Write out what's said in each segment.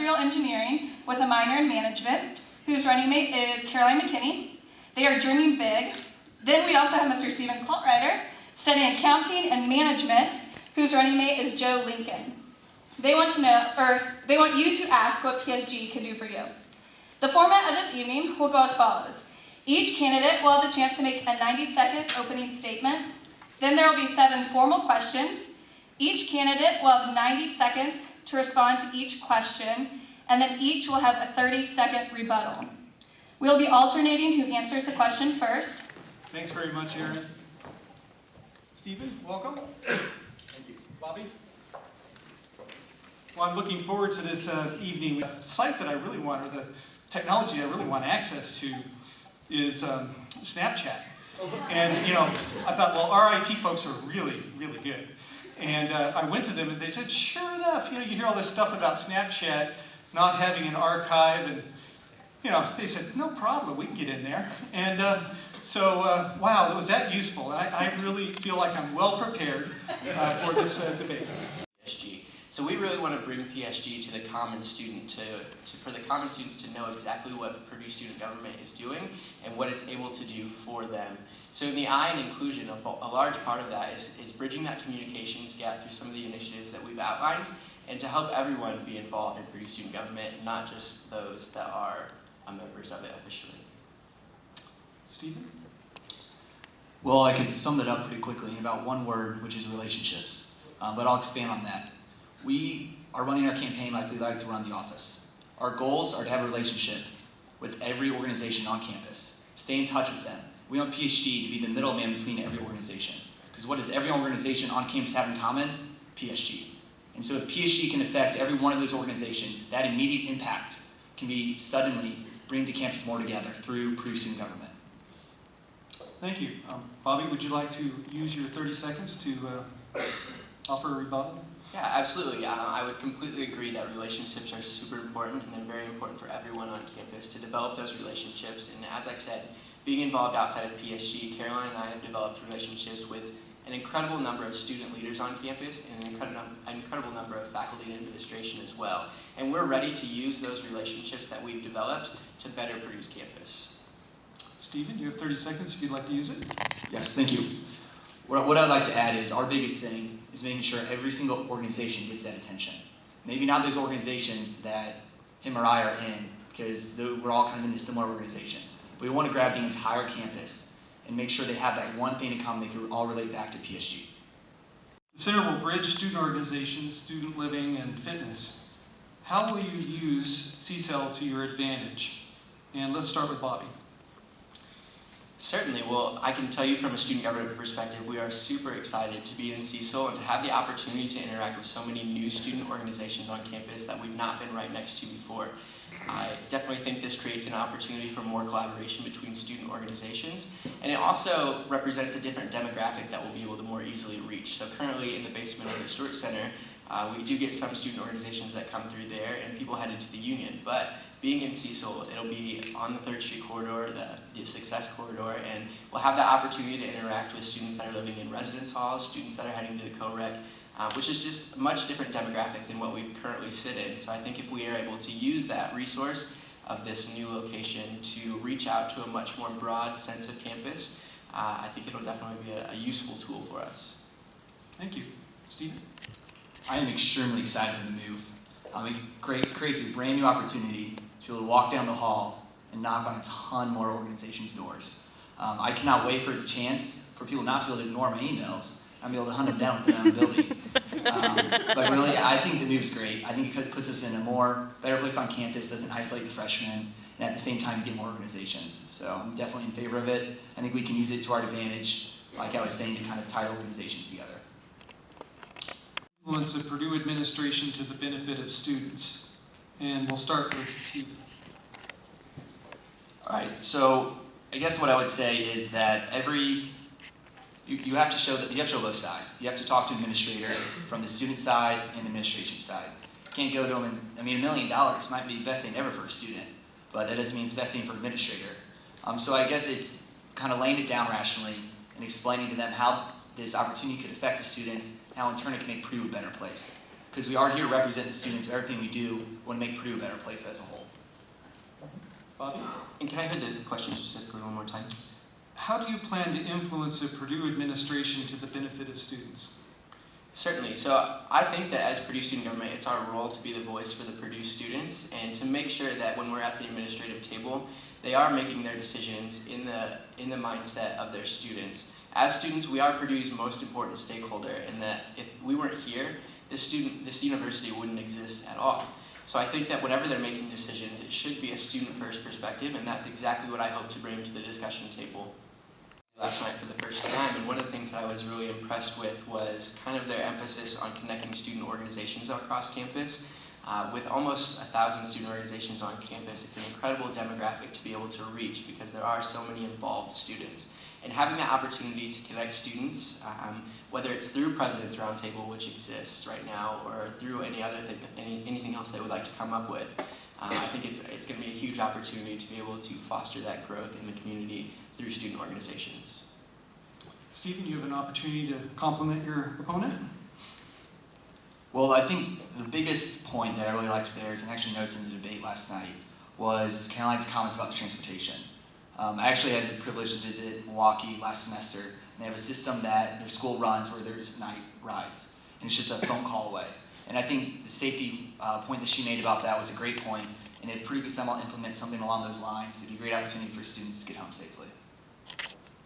Industrial Engineering with a minor in Management, whose running mate is Caroline McKinney. They are dreaming big. Then we also have Mr. Stephen Caltrider, studying Accounting and Management, whose running mate is Joe Lincoln. They want you to ask what PSG can do for you. The format of this evening will go as follows. Each candidate will have the chance to make a 90-second opening statement. Then there will be 7 formal questions. Each candidate will have 90 seconds to respond to each question, and then each will have a 30-second rebuttal. We'll be alternating who answers the question first. Thanks very much, Aaron. Stephen, welcome. Thank you. Bobby? Well, I'm looking forward to this evening. The site that I really want, or the technology I really want access to, is Snapchat. And, you know, I thought, well, our IT folks are really, really good. And I went to them and they said, sure enough, you know, you hear all this stuff about Snapchat not having an archive, and, you know, they said, no problem, we can get in there. And wow, it was that useful. I really feel like I'm well prepared for this debate. PSG. So we really want to bring PSG to the common student, for the common students to know exactly what Purdue student government is doing and what it's able to do for them. So in the I in inclusion, a large part of that is bridging that communications gap through some of the initiatives that we've outlined, and to help everyone be involved in Purdue student government, not just those that are members of it officially. Stephen? Well, I could sum it up pretty quickly in about one word, which is relationships. But I'll expand on that. We are running our campaign like we like to run the office. Our goals are to have a relationship with every organization on campus. Stay in touch with them. We want PSG to be the middleman between every organization. Because what does every organization on campus have in common? PSG. And so if PSG can affect every one of those organizations, that immediate impact can be suddenly bring the campus more together through Purdue student government. Thank you. Bobby, would you like to use your 30 seconds to offer a rebuttal? Yeah, absolutely. I would completely agree that relationships are super important, and they're very important for everyone on campus to develop those relationships. And as I said, being involved outside of PSG, Caroline and I have developed relationships with an incredible number of student leaders on campus and an incredible number of faculty and administration as well. And we're ready to use those relationships that we've developed to better Purdue's campus. Stephen, you have 30 seconds if you'd like to use it. Yes, thank you. What I'd like to add is our biggest thing is making sure every single organization gets that attention. Maybe not those organizations that him or I are in, because we're all kind of into similar organizations. But we want to grab the entire campus and make sure they have that one thing in common they can all relate back to PSG. The center will bridge student organizations, student living, and fitness. How will you use CCEL to your advantage? And let's start with Bobby. Certainly. Well, I can tell you from a student government perspective, we are super excited to be in CCEL and to have the opportunity to interact with so many new student organizations on campus that we've not been right next to before. I definitely think this creates an opportunity for more collaboration between student organizations, and it also represents a different demographic that we'll be able to more easily reach. So currently in the basement of the Stewart Center, we do get some student organizations that come through there and people headed to the Union, but being in CCEL, it'll be on the 3rd Street corridor, the Success corridor, and we'll have the opportunity to interact with students that are living in residence halls, students that are heading to the co-rec, which is just a much different demographic than what we currently sit in. So I think if we are able to use that resource of this new location to reach out to a much more broad sense of campus, I think it'll definitely be a useful tool for us. Thank you. Stephen? I am extremely excited for the move. It creates a brand new opportunity to be able to walk down the hall and knock on a ton more organizations' doors. I cannot wait for the chance for people not to be able to ignore my emails. I'll be able to hunt them down within our building. But really, I think the move's great. I think it puts us in a better place on campus, doesn't isolate the freshmen, and at the same time get more organizations. So I'm definitely in favor of it. I think we can use it to our advantage, like I was saying, to kind of tie organizations together. Influence of Purdue administration to the benefit of students. And we'll start with Stephen. All right, so I guess what I would say is that you have to show both sides. You have to talk to an administrator from the student side and the administration side. You can't go to them and, $1 million might be the best thing ever for a student, but that doesn't mean it's the best thing for an administrator. So I guess it's kind of laying it down rationally and explaining to them how this opportunity could affect the students, how in turn it can make Purdue a better place. because we are here to represent the students of everything we do. We want to make Purdue a better place as a whole. Bobby? And can I hear the question specifically one more time? How do you plan to influence the Purdue administration to the benefit of students? Certainly. So I think that as Purdue student government, it's our role to be the voice for the Purdue students and to make sure that when we're at the administrative table, they are making their decisions in the mindset of their students. As students, we are Purdue's most important stakeholder, and that if we weren't here, this university wouldn't exist at all. So I think that whenever they're making decisions, it should be a student-first perspective, and that's exactly what I hope to bring to the discussion table last night for the first time. And one of the things that I was really impressed with was kind of their emphasis on connecting student organizations across campus. With almost 1,000 student organizations on campus, it's an incredible demographic to be able to reach because there are so many involved students. And having that opportunity to connect students, whether it's through President's Roundtable, which exists right now, or through any other thing, anything else they would like to come up with, I think it's going to be a huge opportunity to be able to foster that growth in the community through student organizations. Stephen, you have an opportunity to compliment your opponent. Well, I think the biggest point that I really liked theirs, and actually noticed in the debate last night, was Caroline's comments about the transportation. I actually had the privilege to visit Milwaukee last semester, and they have a system that their school runs where there's night rides, and it's just a phone call away. And I think the safety point that she made about that was a great point, and if Purdue could somehow implement something along those lines, it'd be a great opportunity for students to get home safely.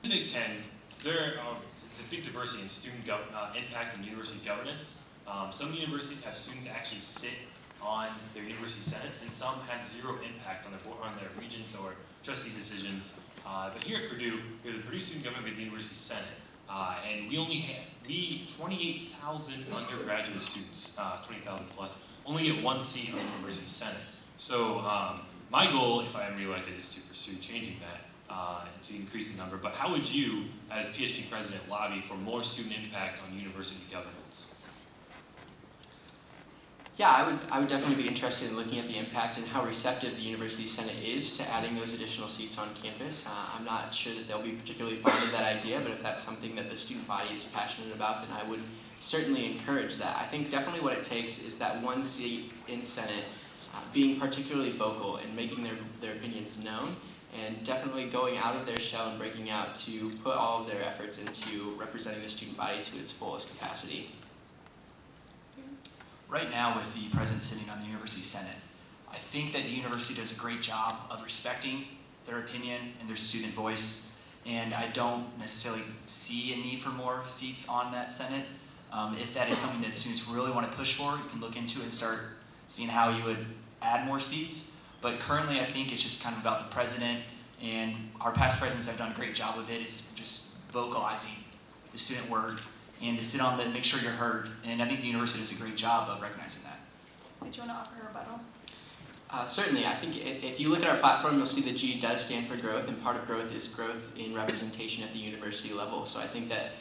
In the Big Ten, there's a big diversity in student impact and university governance. Some universities have students actually sit on their university senate, and some have zero impact on their regents or trustees' decisions. But here at Purdue, we have the Purdue Student Government with the University Senate, and we 28,000 undergraduate students, 20,000 plus, only get one seat in the University Senate. So my goal, if I am reelected, is to pursue changing that, to increase the number. But how would you, as PSG president, lobby for more student impact on university governance? Yeah, I would definitely be interested in looking at the impact and how receptive the University Senate is to adding those additional seats on campus. I'm not sure that they'll be particularly fond of that idea, but if that's something that the student body is passionate about, then I would certainly encourage that. I think definitely what it takes is that one seat in Senate being particularly vocal and making their opinions known, and definitely going out of their shell and breaking out to put all of their efforts into representing the student body to its fullest capacity. Right now, with the president sitting on the University Senate, I think that the university does a great job of respecting their opinion and their student voice, and I don't necessarily see a need for more seats on that Senate. If that is something that students really want to push for, you can look into it and start seeing how you would add more seats. But currently, I think it's just kind of about the president, and our past presidents have done a great job of it. It's just vocalizing the student word, and to sit on and make sure you're heard. And I think the university does a great job of recognizing that. Did you want to offer a rebuttal? Certainly. I think if you look at our platform, you'll see the G does stand for growth, and part of growth is growth in representation at the university level. So I think that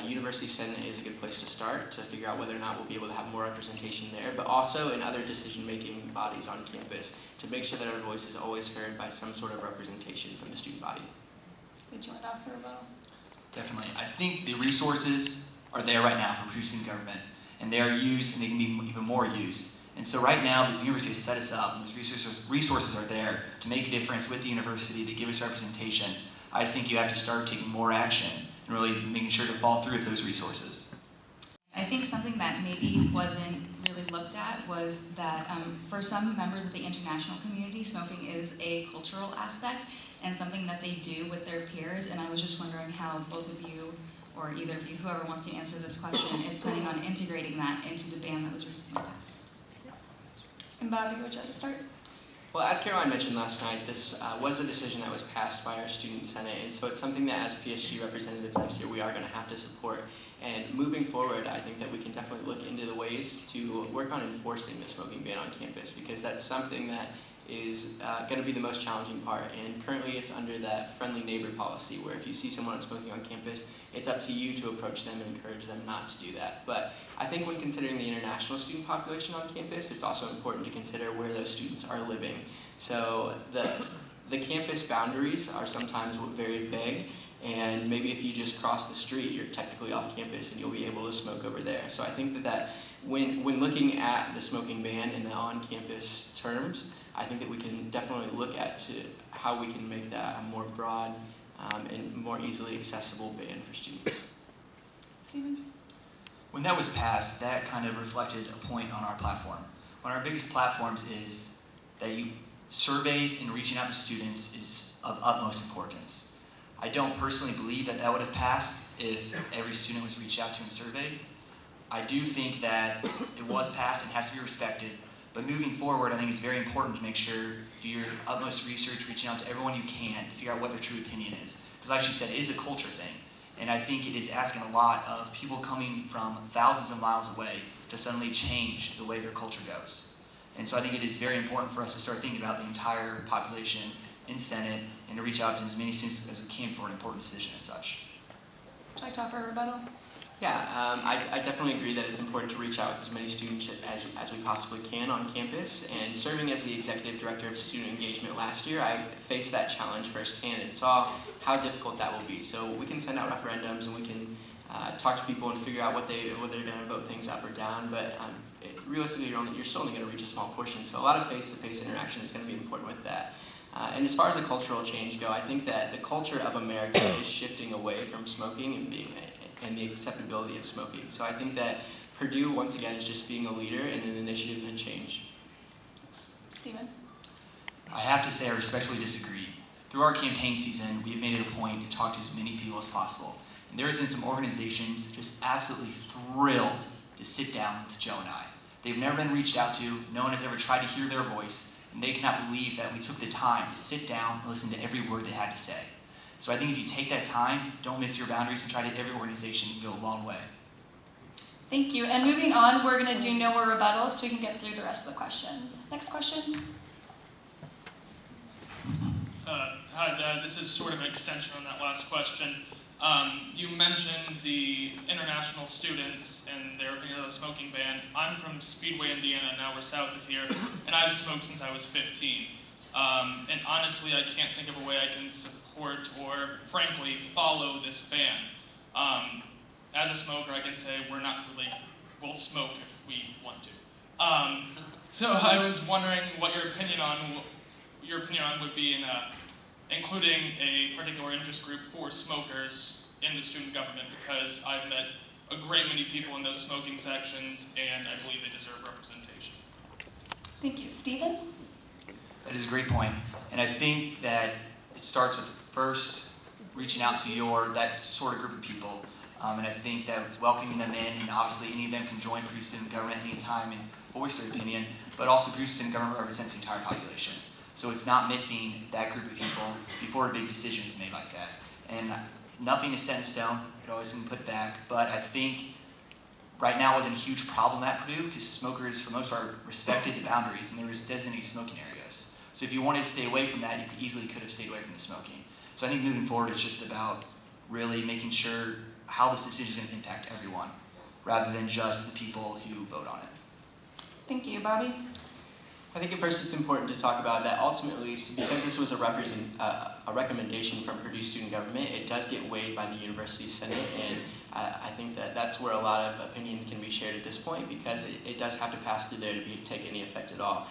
University Senate is a good place to start to figure out whether or not we'll be able to have more representation there, but also in other decision-making bodies on campus to make sure that our voice is always heard by some sort of representation from the student body. Did you want to offer a rebuttal? Definitely. I think the resources are there right now for Purdue student government, and they are used, and they can be even more used. And so right now, the university has set us up, and those resources are there to make a difference with the university, to give us representation. I think you have to start taking more action and really making sure to follow through with those resources. I think something that maybe wasn't really looked at was that for some members of the international community, smoking is a cultural aspect and something that they do with their peers, and I was just wondering how both of you, or either of you, whoever wants to answer this question, is planning on integrating that into the ban that was recently passed. And Bobby, would you like to start? Well, as Caroline mentioned last night, this was a decision that was passed by our student senate, and so it's something that as PSG representatives next year we are going to have to support. And moving forward, I think that we can definitely look into the ways to work on enforcing the smoking ban on campus, because that's something that is going to be the most challenging part. And currently it's under that friendly neighbor policy, where if you see someone smoking on campus, it's up to you to approach them and encourage them not to do that. But I think when considering the international student population on campus, it's also important to consider where those students are living. So the campus boundaries are sometimes very vague, and maybe if you just cross the street, you're technically off campus and you'll be able to smoke over there. So I think that when looking at the smoking ban in the on-campus terms, I think that we can definitely look at how we can make that a more broad and more easily accessible ban for students. Stephen? When that was passed, that kind of reflected a point on our platform. One of our biggest platforms is that surveys and reaching out to students is of utmost importance. I don't personally believe that would have passed if every student was reached out to and surveyed. I do think that it was passed and has to be respected, but moving forward, I think it's very important to make sure you do your utmost research, reaching out to everyone you can to figure out what their true opinion is. Because like you said, it is a culture thing, and I think it is asking a lot of people coming from thousands of miles away to suddenly change the way their culture goes. And so I think it is very important for us to start thinking about the entire population in Senate and to reach out to as many students as we can for an important decision as such. Would you like to offer a rebuttal? Yeah, I definitely agree that it's important to reach out with as many students as we possibly can on campus. And serving as the executive director of student engagement last year, I faced that challenge firsthand and saw how difficult that will be. So we can send out referendums and we can talk to people and figure out what they're going to vote things up or down. But realistically, you're still only going to reach a small portion. So a lot of face-to-face interaction is going to be important with that. And as far as the cultural change go, I think that the culture of America is shifting away from smoking and the acceptability of smoking. So I think that Purdue, once again, is just being a leader in an initiative and change. Stephen? I have to say I respectfully disagree. Through our campaign season, we've made it a point to talk to as many people as possible. And there has been some organizations just absolutely thrilled to sit down with Joe and I. They've never been reached out to, no one has ever tried to hear their voice, and they cannot believe that we took the time to sit down and listen to every word they had to say. So I think if you take that time, don't miss your boundaries, and try to every organization go a long way. Thank you. And moving on, we're going to do no more rebuttals so we can get through the rest of the questions. Next question. Hi, this is sort of an extension on that last question. You mentioned the international students and their opinion of the smoking ban. I'm from Speedway, Indiana. Now we're south of here, and I've smoked since I was 15. And honestly, I can't think of a way I can support or, frankly, follow this ban. As a smoker, I can say we'll smoke if we want to. So I was wondering what your opinion on would be in including a particular interest group for smokers in the student government, because I've met a great many people in those smoking sections, and I believe they deserve representation. Thank you. Stephen? That is a great point. And I think that it starts with first reaching out to that sort of group of people. And I think that welcoming them in, and obviously any of them can join Purdue Student Government anytime and voice their opinion, but also Purdue Student Government represents the entire population. So it's not missing that group of people before a big decision is made like that. And nothing is set in stone. It always can be put back. But I think right now isn't a huge problem at Purdue, because smokers, for the most part, respected the boundaries, and there was designated smoking areas. So if you wanted to stay away from that, you could have stayed away from the smoking. So I think moving forward, it's just about really making sure how this decision is going to impact everyone, rather than just the people who vote on it. Thank you. Bobby? I think at first it's important to talk about that ultimately, because this was a recommendation from Purdue Student Government, it does get weighed by the University Senate, and I think that that's where a lot of opinions can be shared at this point, because it does have to pass through there to take any effect at all.